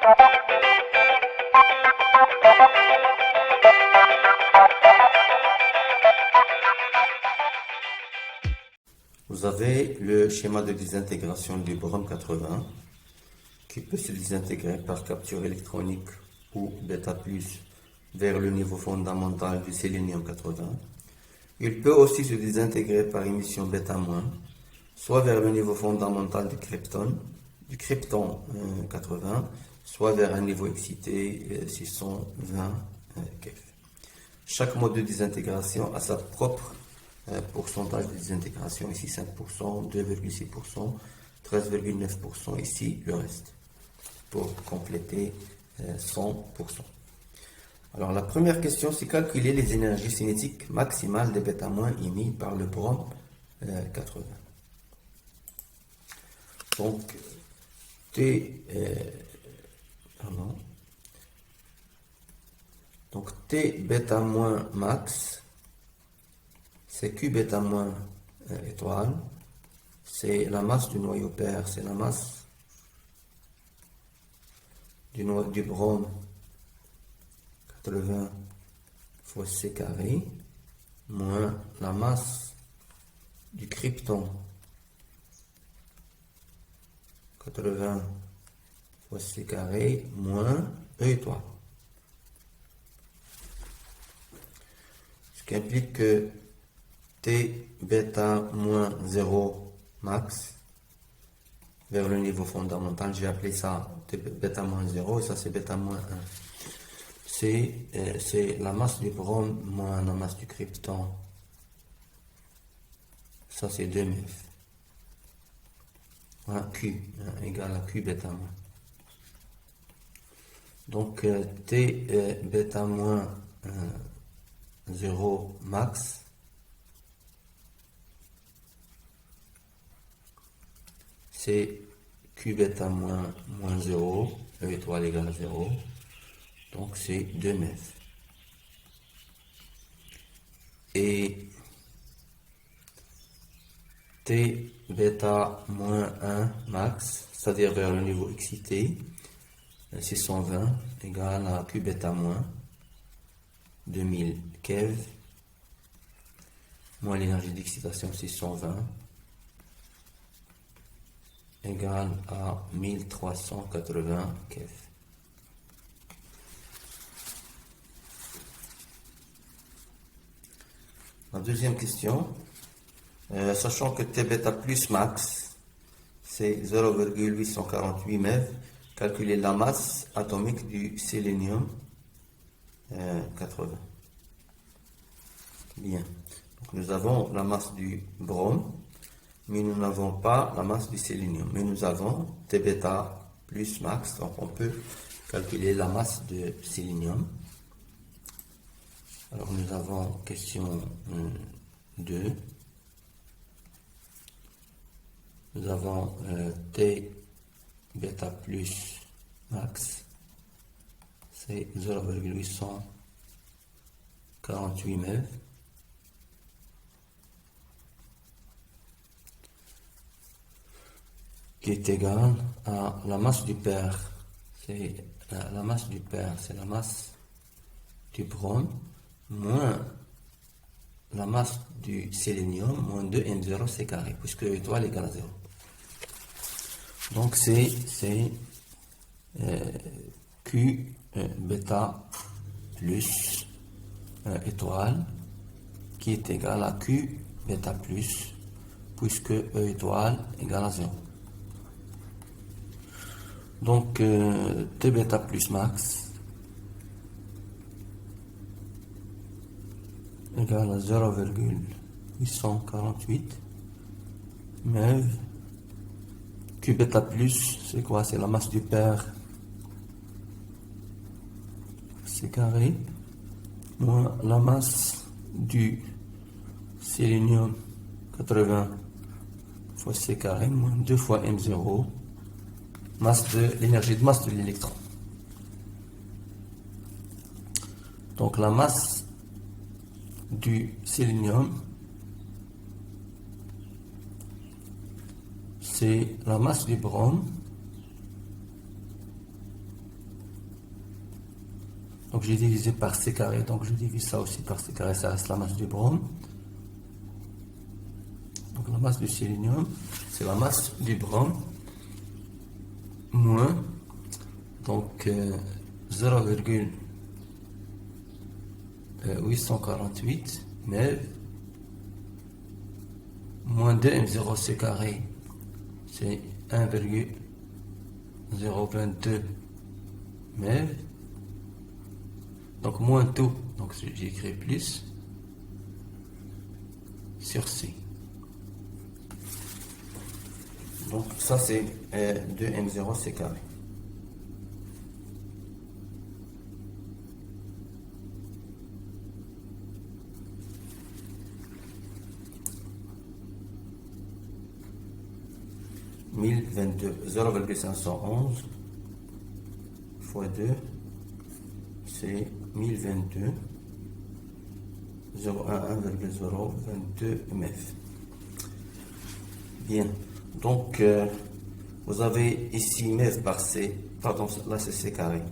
Vous avez le schéma de désintégration du boron 80 qui peut se désintégrer par capture électronique ou bêta plus vers le niveau fondamental du sélénium 80. Il peut aussi se désintégrer par émission bêta-, soit vers le niveau fondamental du krypton 80, soit vers un niveau excité 620 keV. Chaque mode de désintégration a sa propre pourcentage de désintégration, ici 5%, 2,6%, 13,9%, ici le reste, pour compléter 100%. Alors la première question, c'est calculer les énergies cinétiques maximales des bêta- émis par le boron 80. Donc T bêta- max, c'est Q bêta- étoile, c'est la masse du noyau pair, c'est la masse du boron 80 fois C carré, moins la masse du krypton 80 fois C carré, moins E étoile. Ce qui implique que T bêta- 0 max vers le niveau fondamental, j'ai appelé ça T bêta- 0, et ça c'est bêta- 1. C'est la masse du boron moins la masse du krypton. Ça c'est 2 MeV. Voilà, Q égale à Q bêta-. Donc T bêta- 0 max, c'est Q bêta- 0, E étoile égale à 0. Donc c'est 2 MeV. Et T bêta- 1 max, c'est-à-dire vers le niveau excité, 620 égale à Q bêta- 2000 keV, moins l'énergie d'excitation 620 égale à 1380 keV. La deuxième question, sachant que T bêta plus max, c'est 0,848 MeV, calculer la masse atomique du sélénium 80. Bien. Donc nous avons la masse du boron, mais nous n'avons pas la masse du sélénium. Mais nous avons T bêta plus max, donc on peut calculer la masse de sélénium. Alors nous avons question 2. Nous avons T bêta plus max, c'est 0,848 MeV. Qui est égal à la masse du pair. C'est la masse du pair, c'est la masse du boron, moins la masse du sélénium, moins 2m0 C carré, puisque l'étoile égale à 0. Donc c'est Q bêta plus étoile qui est égal à Q bêta plus, puisque E étoile égale à 0. Donc T bêta plus max égale à 0,848 MeV. Q bêta plus, c'est quoi? C'est la masse du pair C carré moins la masse du sélénium 80 fois C carré moins 2 fois M0, masse de l'énergie de masse de l'électron. Donc la masse du sélénium, c'est la masse du boron Donc j'ai divisé par C carré, donc je divise ça aussi par C carré, ça reste la masse du brome. Donc la masse du sélénium, c'est la masse du brome, moins, donc 0,848 MeV, moins 2m0 C carré, c'est 1,022 MeV, donc moins tout, donc j'ai écrit plus, sur C. Donc ça c'est 2m0 C carré. « 1022 0,511 fois 2 c'est 1022 0,022 MeV. Bien, donc vous avez ici MeV par C, pardon, là c'est C carré.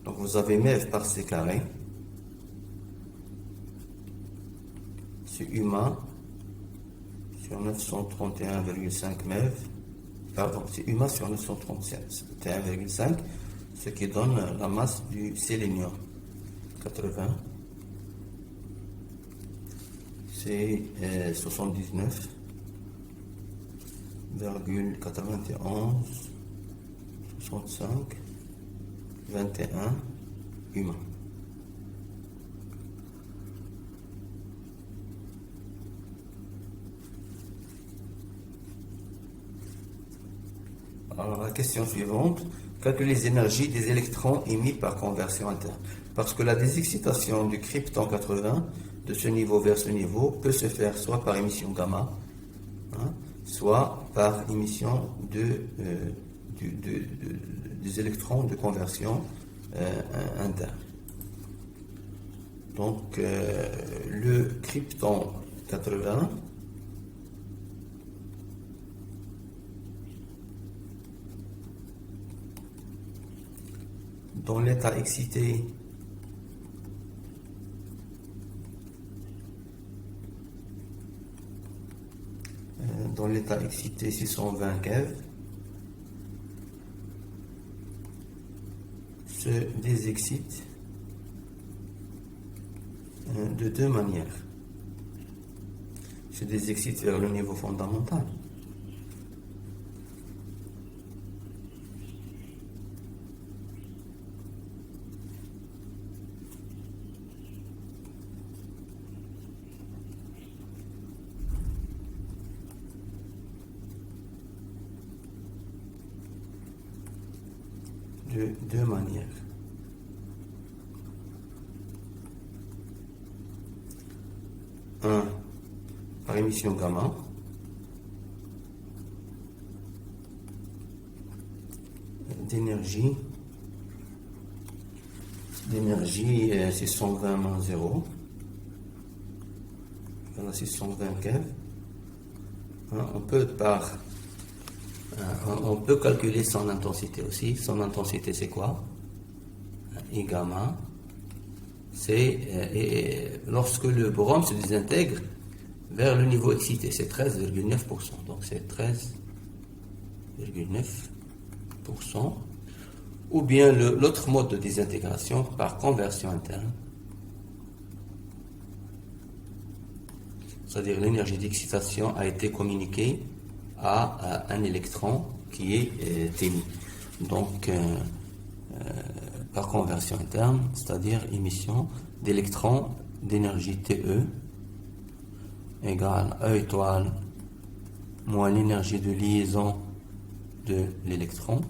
Donc vous avez MeV par C carré, c'est UMA sur 931,5 MeV, pardon, c'est UMA sur 931,5, ce qui donne la masse du sélénium. 80, c'est 79,91, 65, 21 humains. Alors la question suivante, calculer les énergies des électrons émis par conversion interne. Parce que la désexcitation du krypton 80 de ce niveau vers ce niveau peut se faire soit par émission gamma, hein, soit par émission des électrons de conversion interne. Donc le krypton 80 dans l'état excité excité 620 keV se désexcite de deux manières. Se désexcite vers le niveau fondamental. De deux manières. Un, par émission gamma, d'énergie 620 moins 0, voilà 620 keV. On peut calculer son intensité aussi. Son intensité c'est quoi? I gamma. C'est lorsque le boron se désintègre vers le niveau excité, c'est 13,9%. Donc c'est 13,9%. Ou bien l'autre mode de désintégration par conversion interne. C'est-à-dire l'énergie d'excitation a été communiquée à un électron qui est émis. Donc, par conversion interne, c'est-à-dire émission d'électrons d'énergie TE égale E étoile moins l'énergie de liaison de l'électron,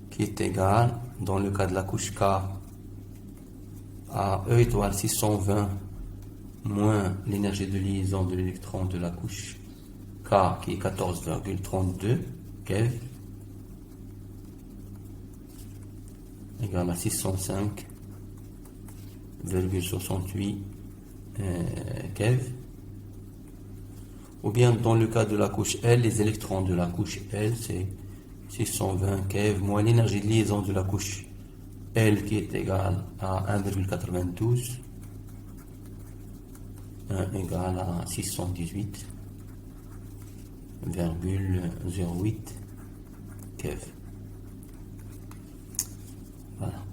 qui est égale, dans le cas de la couche K, à E étoile 620 moins l'énergie de liaison de l'électron de la couche K, qui est 14,32 keV, égale à 605,68 keV. Ou bien dans le cas de la couche L, les électrons de la couche L, c'est 620 keV moins l'énergie de liaison de la couche L qui est égal à 1,92, 1 égale à 618,08 keV. Voilà.